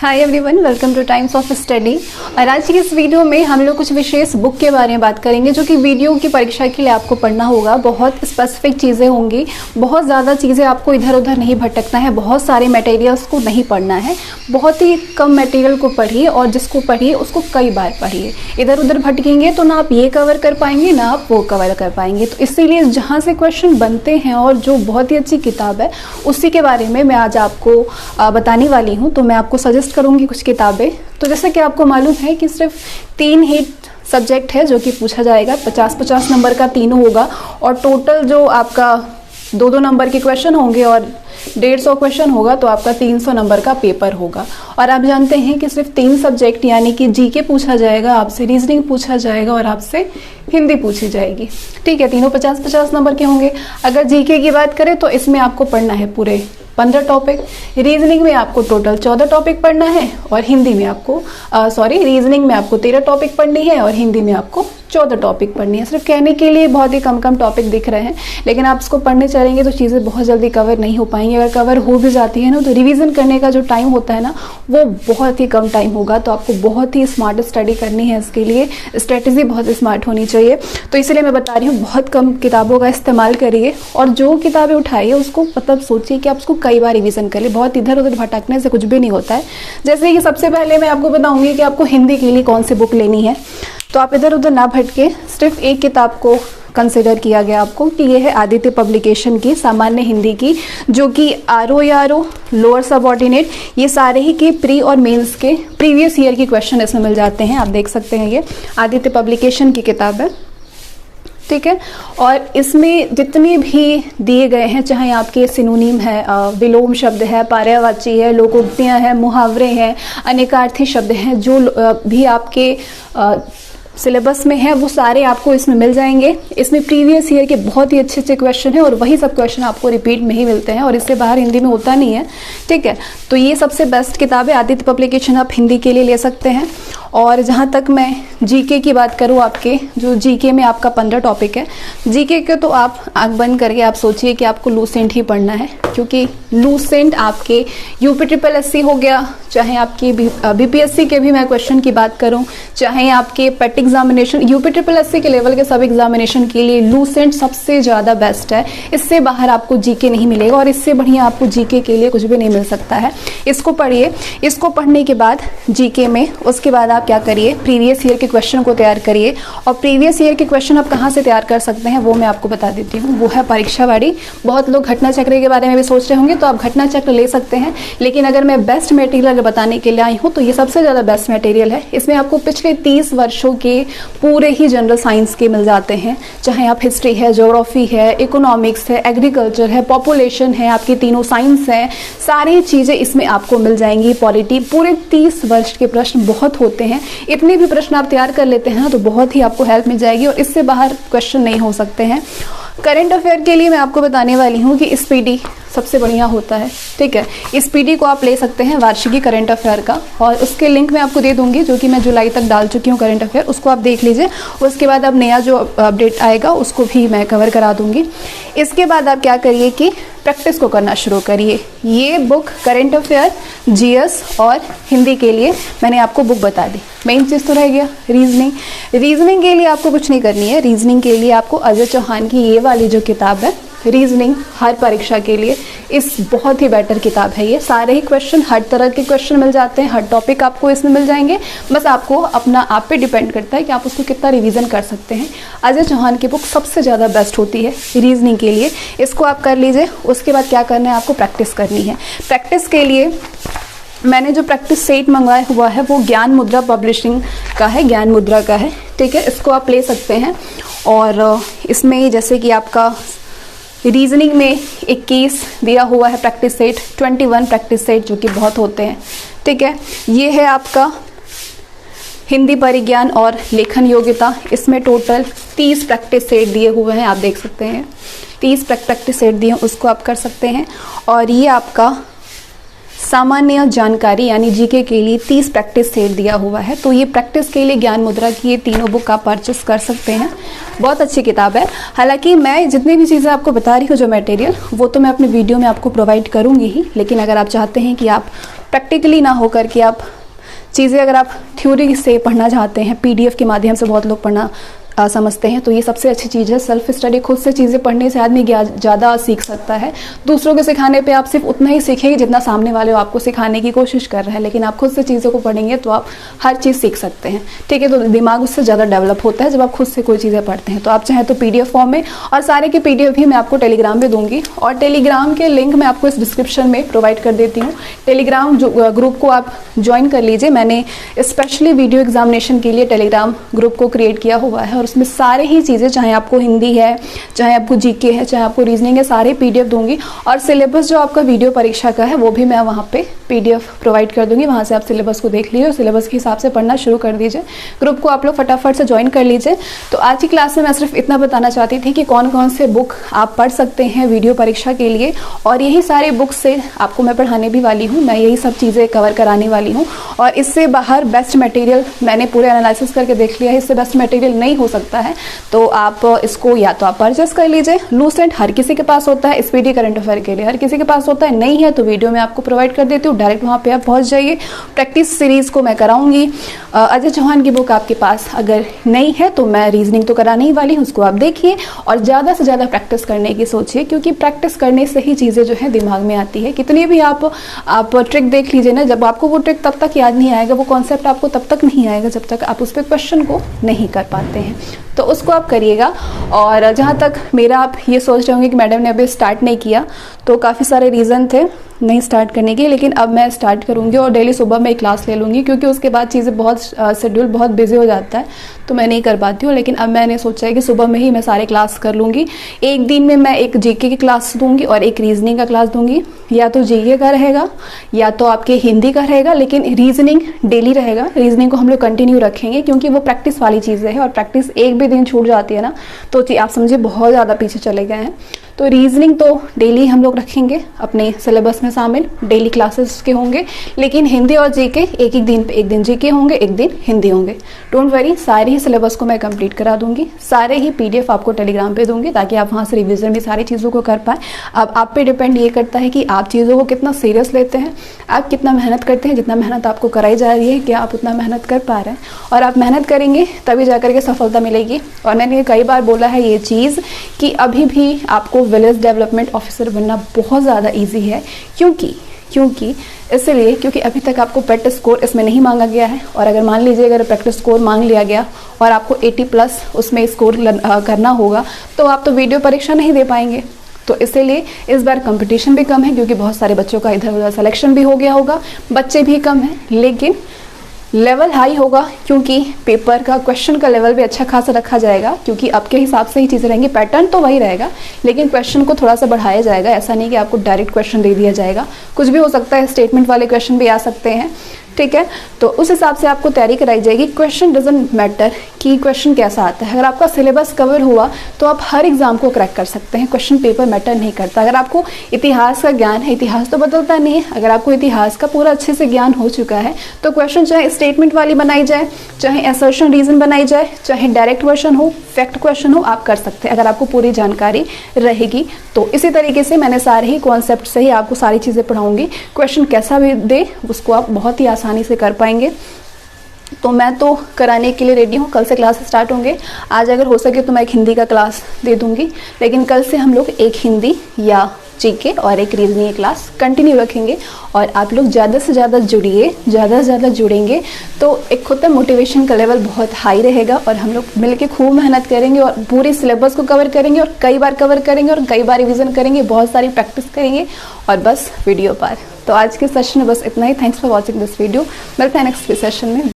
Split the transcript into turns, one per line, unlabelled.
Hi everyone, welcome two times of study. और आज की इस वीडियो में हम लोग कुछ विशेष बुक के बारे में बात करेंगे जो कि वीडियो की परीक्षा के लिए आपको पढ़ना होगा। बहुत स्पेसिफिक चीज़ें होंगी, बहुत ज़्यादा चीज़ें, आपको इधर उधर नहीं भटकना है, बहुत सारे मटेरियल्स को नहीं पढ़ना है, बहुत ही कम मटेरियल को पढ़िए और जिसको पढ़िए उसको कई बार पढ़िए। इधर उधर भटकेंगे तो ना आप ये कवर कर पाएंगे ना आप वो कवर कर पाएंगे। तो इसीलिए जहाँ से क्वेश्चन बनते हैं और जो बहुत ही अच्छी किताब है उसी के बारे में मैं आज आपको बताने वाली हूँ। तो मैं आपको सजेस्ट करूंगी कुछ किताबें। तो जैसे कि आपको मालूम है कि सिर्फ 3 ही सब्जेक्ट है जो कि पूछा जाएगा, 50-50 नंबर का तीनों होगा और टोटल जो आपका 2-2 नंबर के क्वेश्चन होंगे और 150 क्वेश्चन होगा, तो आपका 300 नंबर का पेपर होगा। और आप जानते हैं कि सिर्फ 3 सब्जेक्ट यानी कि जीके पूछा जाएगा, आपसे रीजनिंग पूछा जाएगा और आपसे हिंदी पूछी जाएगी। ठीक है, तीनों 50-50 नंबर के होंगे। अगर जीके की बात करें तो इसमें आपको पढ़ना है पूरे 15 टॉपिक, रीजनिंग में आपको टोटल 14 टॉपिक पढ़ना है और हिंदी में आपको रीजनिंग में आपको 13 टॉपिक पढ़नी है और हिंदी में आपको 14 टॉपिक पढ़नी है। सिर्फ कहने के लिए बहुत ही कम टॉपिक दिख रहे हैं, लेकिन आप इसको पढ़ने चलेंगे तो चीज़ें बहुत जल्दी कवर नहीं हो पाएंगी। अगर कवर हो भी जाती है ना तो रिवीजन करने का जो टाइम होता है ना वो बहुत ही कम टाइम होगा। तो आपको बहुत ही स्मार्ट स्टडी करनी है, इसके लिए स्ट्रेटेजी बहुत स्मार्ट होनी चाहिए। तो इसलिए मैं बता रही हूँ, बहुत कम किताबों का इस्तेमाल करिए और जो किताबें उठाइए उसको मतलब सोचिए कि आप उसको कई बार रिवीजन कर ले। बहुत इधर उधर भटकने से कुछ भी नहीं होता है। जैसे कि सबसे पहले मैं आपको बताऊंगी कि आपको हिंदी के लिए कौन सी बुक लेनी है। तो आप इधर उधर ना भटके, सिर्फ एक किताब को कंसिडर किया गया आपको कि ये है आदित्य पब्लिकेशन की सामान्य हिंदी की, जो कि आरओ या आरओ लोअर सबऑर्डिनेट, ये सारे ही के प्री और मेंस के प्रीवियस ईयर के क्वेश्चन इसमें मिल जाते हैं। आप देख सकते हैं ये आदित्य पब्लिकेशन की किताब है। ठीक है, और इसमें जितने भी दिए गए हैं, चाहे आपके सिनोनिम है, विलोम शब्द है, पर्यायवाची है, लोकोक्तियाँ हैं, मुहावरे हैं, अनेकार्थी शब्द हैं, जो भी आपके सिलेबस में है वो सारे आपको इसमें मिल जाएंगे। इसमें प्रीवियस ईयर के बहुत ही अच्छे अच्छे क्वेश्चन हैं और वही सब क्वेश्चन आपको रिपीट में ही मिलते हैं और इससे बाहर हिंदी में होता नहीं है। ठीक है, तो ये सबसे बेस्ट किताब है आदित्य पब्लिकेशन, आप हिंदी के लिए ले सकते हैं। और जहाँ तक मैं जीके की बात करूँ, आपके जो जीके में आपका 15 टॉपिक है, जीके के तो आप आँख बंद करके आप सोचिए कि आपको लूसेंट ही पढ़ना है, क्योंकि लूसेंट आपके यूपी-SSC हो गया, चाहे आपकी बीपीएससी के भी मैं क्वेश्चन की बात करूं, चाहे आपके पेट एग्जामिनेशन, यूपी-SSC के लेवल के सब एग्जामिनेशन के लिए लूसेंट सबसे ज़्यादा बेस्ट है। इससे बाहर आपको जीके नहीं मिलेगा और इससे बढ़िया आपको जीके के लिए कुछ भी नहीं मिल सकता है। इसको पढ़िए। इसको पढ़ने के बाद जीके में उसके बाद आप क्या करिए, प्रीवियस ईयर के क्वेश्चन को तैयार करिए। और प्रीवियस ईयर के क्वेश्चन आप कहाँ से तैयार कर सकते हैं वो मैं आपको बता देती हूँ, वो है परीक्षावाड़ी। बहुत लोग घटना चक्र के बारे में भी सोच रहे होंगे, तो आप घटना चक्र ले सकते हैं, लेकिन अगर मैं बेस्ट मटेरियल बताने के लिए आई हूँ तो ये सबसे ज़्यादा बेस्ट मटेरियल है। इसमें आपको पिछले 30 वर्षों के पूरे ही जनरल साइंस के मिल जाते हैं, चाहे आप हिस्ट्री है, ज्योग्राफी है, इकोनॉमिक्स है, एग्रीकल्चर है, पॉपुलेशन है, आपकी तीनों साइंस हैं, सारी चीज़ें इसमें आपको मिल जाएंगी। पॉलिटी, पूरे 30 वर्ष के प्रश्न बहुत होते हैं। इतने भी प्रश्न आप तैयार कर लेते हैं ना तो बहुत ही आपको हेल्प मिल जाएगी और इससे बाहर क्वेश्चन नहीं हो सकते हैं। करंट अफेयर के लिए मैं आपको बताने वाली हूँ कि स्पीडी सबसे बढ़िया होता है। ठीक है, स्पीडी को आप ले सकते हैं, वार्षिकी करंट अफेयर का, और उसके लिंक मैं आपको दे दूंगी जो कि मैं जुलाई तक डाल चुकी हूँ करंट अफेयर, उसको आप देख लीजिए। उसके बाद अब नया जो अपडेट आएगा उसको भी मैं कवर करा दूंगी। इसके बाद आप क्या करिए कि प्रैक्टिस को करना शुरू करिए। ये बुक करंट अफेयर, जीएस और हिंदी के लिए मैंने आपको बुक बता दी। मेन चीज़ तो रह गया रीजनिंग। रीजनिंग के लिए आपको कुछ नहीं करनी है। रीजनिंग के लिए आपको अजय चौहान की ये वाली जो किताब है रीजनिंग हर परीक्षा के लिए, इस बहुत ही बेटर किताब है ये। सारे ही क्वेश्चन, हर तरह के क्वेश्चन मिल जाते हैं, हर टॉपिक आपको इसमें मिल जाएंगे। बस आपको अपना आप पे डिपेंड करता है कि आप उसको कितना रिवीजन कर सकते हैं। अजय चौहान की बुक सबसे ज़्यादा बेस्ट होती है रीजनिंग के लिए, इसको आप कर लीजिए। उसके बाद क्या करना है, आपको प्रैक्टिस करनी है। प्रैक्टिस के लिए मैंने जो प्रैक्टिस सेट मंगवाया हुआ है वो ज्ञान मुद्रा पब्लिशिंग का है, ज्ञान मुद्रा का है। ठीक है, इसको आप ले सकते हैं। और इसमें जैसे कि आपका रीजनिंग में 21 दिया हुआ है प्रैक्टिस सेट, 21 प्रैक्टिस सेट जो कि बहुत होते हैं। ठीक है, ये है आपका हिंदी परिज्ञान और लेखन योग्यता, इसमें टोटल 30 प्रैक्टिस सेट दिए हुए हैं। आप देख सकते हैं 30 प्रैक्टिस सेट दिए, उसको आप कर सकते हैं। और ये आपका सामान्य जानकारी यानी जीके के लिए 30 प्रैक्टिस सेट दिया हुआ है। तो ये प्रैक्टिस के लिए ज्ञान मुद्रा की ये तीनों बुक आप परचेस कर सकते हैं। बहुत अच्छी किताब है। हालांकि मैं जितनी भी चीज़ें आपको बता रही हूँ जो मटेरियल, वो तो मैं अपने वीडियो में आपको प्रोवाइड करूँगी ही, लेकिन अगर आप चाहते हैं कि आप प्रैक्टिकली ना होकर के आप चीज़ें अगर आप थ्योरी से पढ़ना चाहते हैं, PDF के माध्यम से बहुत लोग पढ़ना समझते हैं, तो ये सबसे अच्छी चीज़ है। सेल्फ स्टडी, खुद से चीज़ें पढ़ने से आदमी ज़्यादा सीख सकता है। दूसरों के सिखाने पे आप सिर्फ उतना ही सीखेंगे जितना सामने वाले आपको सिखाने की कोशिश कर रहे हैं, लेकिन आप खुद से चीज़ों को पढ़ेंगे तो आप हर चीज़ सीख सकते हैं। ठीक है, तो दिमाग उससे ज़्यादा डेवलप होता है जब आप खुद से कोई चीज़ें पढ़ते हैं। तो आप चाहें तो PDF फॉर्म में, और सारे के PDF भी मैं आपको टेलीग्राम में दूंगी, और टेलीग्राम के लिंक मैं आपको इस डिस्क्रिप्शन में प्रोवाइड कर देती हूँ। टेलीग्राम ग्रुप को आप ज्वाइन कर लीजिए। मैंने स्पेशली वीडियो एग्जामिनेशन के लिए टेलीग्राम ग्रुप को क्रिएट किया हुआ है, और उसमें सारे ही चीज़ें, चाहे आपको हिंदी है, चाहे आपको जीके है, चाहे आपको रीजनिंग है, सारे PDF दूंगी। और सिलेबस जो आपका वीडियो परीक्षा का है वो भी मैं वहाँ पे PDF प्रोवाइड कर दूंगी। वहाँ से आप सिलेबस को देख लीजिए और सिलेबस के हिसाब से पढ़ना शुरू कर दीजिए। ग्रुप को आप लोग फटाफट से ज्वाइन कर लीजिए। तो आज की क्लास में मैं सिर्फ इतना बताना चाहती थी कि कौन कौन से बुक आप पढ़ सकते हैं वीडियो परीक्षा के लिए, और यही सारे बुक से आपको मैं पढ़ाने भी वाली हूँ। मैं यही सब चीज़ें कवर कराने वाली हूँ, और इससे बाहर बेस्ट मटेरियल मैंने पूरे एनालिसिस करके देख लिया है, इससे बेस्ट मटेरियल नहीं हो सकता है। तो आप इसको या तो आप परचेस कर लीजिए। लूसेंट हर किसी के पास होता है, स्पीडी करंट अफेयर के लिए हर किसी के पास होता है, नहीं है तो वीडियो में आपको प्रोवाइड कर देती हूँ, डायरेक्ट वहाँ पे आप पहुँच जाइए। प्रैक्टिस सीरीज को मैं कराऊंगी। अजय चौहान की बुक आपके पास अगर नहीं है तो मैं रीजनिंग तो कराने ही वाली हूँ, उसको आप देखिए और ज़्यादा से ज़्यादा प्रैक्टिस करने की सोचिए, क्योंकि प्रैक्टिस करने से ही चीज़ें जो है दिमाग में आती है। कितनी भी आप ट्रिक देख लीजिए ना, जब आपको वो ट्रिक तब तक याद नहीं आएगा, वो कॉन्सेप्ट आपको तब तक नहीं आएगा जब तक आप उस पर क्वेश्चन को नहीं कर पाते हैं। तो उसको आप करिएगा। और जहाँ तक मेरा आप ये सोच रहे होंगे कि मैडम ने अभी स्टार्ट नहीं किया, तो काफ़ी सारे रीज़न थे नहीं स्टार्ट करने के, लेकिन अब मैं स्टार्ट करूँगी और डेली सुबह मैं क्लास ले लूँगी, क्योंकि उसके बाद चीज़ें बहुत शेड्यूल बहुत बिजी हो जाता है तो मैं नहीं कर पाती हूँ। लेकिन अब मैंने सोचा है कि सुबह में ही मैं सारे क्लास कर लूँगी। एक दिन में मैं एक जीके की क्लास दूँगी और एक रीजनिंग का क्लास दूँगी। या तो जीके का रहेगा या तो आपके हिंदी का रहेगा, लेकिन रीजनिंग डेली रहेगा। रीजनिंग को हम लोग कंटिन्यू रखेंगे, क्योंकि वो प्रैक्टिस वाली चीज़ें हैं, और प्रैक्टिस एक भी दिन छूट जाती है ना तो आप समझिए बहुत ज़्यादा पीछे चले गए हैं। तो रीजनिंग तो डेली हम लोग रखेंगे अपने सिलेबस में शामिल, डेली क्लासेस के होंगे। लेकिन हिंदी और जीके एक दिन पे, एक दिन जीके होंगे, एक दिन हिंदी होंगे। डोंट वरी, सारे ही सिलेबस को मैं कंप्लीट करा दूंगी, सारे ही PDF आपको टेलीग्राम पे दूंगी, ताकि आप वहाँ से रिविजन भी सारी चीज़ों को कर पाएँ। अब आप पे डिपेंड ये करता है कि आप चीज़ों को कितना सीरियस लेते हैं, आप कितना मेहनत करते हैं। जितना मेहनत आपको कराई जा रही है, क्या आप उतना मेहनत कर पा रहे हैं? और आप मेहनत करेंगे तभी जाकर के सफलता मिलेगी। और मैंने कई बार बोला है ये चीज़ कि अभी भी आपको विलेज डेवलपमेंट ऑफिसर बनना बहुत ज़्यादा ईजी है। क्योंकि इसलिए क्योंकि अभी तक आपको प्रैक्टिस स्कोर इसमें नहीं मांगा गया है, और अगर मान लीजिए अगर प्रैक्टिस स्कोर मांग लिया गया और आपको 80+ उसमें स्कोर करना होगा, तो आप तो वीडियो परीक्षा नहीं दे पाएंगे। तो इसीलिए इस बार कंपटीशन भी कम है, क्योंकि बहुत सारे बच्चों का इधर उधर सिलेक्शन भी हो गया होगा। बच्चे भी कम हैं, लेकिन लेवल हाई होगा, क्योंकि पेपर का क्वेश्चन का लेवल भी अच्छा खासा रखा जाएगा, क्योंकि आपके हिसाब से ही चीज़ें रहेंगी। पैटर्न तो वही रहेगा, लेकिन क्वेश्चन को थोड़ा सा बढ़ाया जाएगा। ऐसा नहीं कि आपको डायरेक्ट क्वेश्चन दे दिया जाएगा, कुछ भी हो सकता है, स्टेटमेंट वाले क्वेश्चन भी आ सकते हैं। ठीक है, तो उस हिसाब से आपको तैयारी कराई जाएगी। क्वेश्चन डजंट मैटर कि क्वेश्चन कैसा आता है, अगर आपका सिलेबस कवर हुआ तो आप हर एग्जाम को क्रैक कर सकते हैं। क्वेश्चन पेपर मैटर नहीं करता। अगर आपको इतिहास का ज्ञान है, इतिहास तो बदलता नहीं है, अगर आपको इतिहास का पूरा अच्छे से ज्ञान हो चुका है तो क्वेश्चन चाहे स्टेटमेंट वाली बनाई जाए, चाहे असर्शन रीजन बनाई जाए, चाहे डायरेक्ट क्वेश्चन हो, फैक्ट क्वेश्चन हो, आप कर सकते हैं अगर आपको पूरी जानकारी रहेगी। तो इसी तरीके से मैंने सारे ही कॉन्सेप्ट से ही आपको सारी चीज़ें पढ़ाऊंगी। क्वेश्चन कैसा भी दे उसको आप बहुत ही आसानी से कर पाएंगे। तो मैं तो कराने के लिए रेडी हूँ। कल से क्लास स्टार्ट होंगे। आज अगर हो सके तो मैं एक हिंदी का क्लास दे दूँगी, लेकिन कल से हम लोग एक हिंदी या जीके और एक रीजनिंग क्लास कंटिन्यू रखेंगे। और आप लोग ज़्यादा से ज़्यादा जुड़िए, ज़्यादा से ज़्यादा जुड़ेंगे तो एक खुद का मोटिवेशन का लेवल बहुत हाई रहेगा, और हम लोग मिलके खूब मेहनत करेंगे और पूरे सिलेबस को कवर करेंगे, और कई बार कवर करेंगे और कई बार रिवीजन करेंगे, बहुत सारी प्रैक्टिस करेंगे, और बस वीडियो पार। तो आज के सेशन में बस इतना ही। Thanks for watching this video. मिलते हैं नेक्स्ट सेशन में।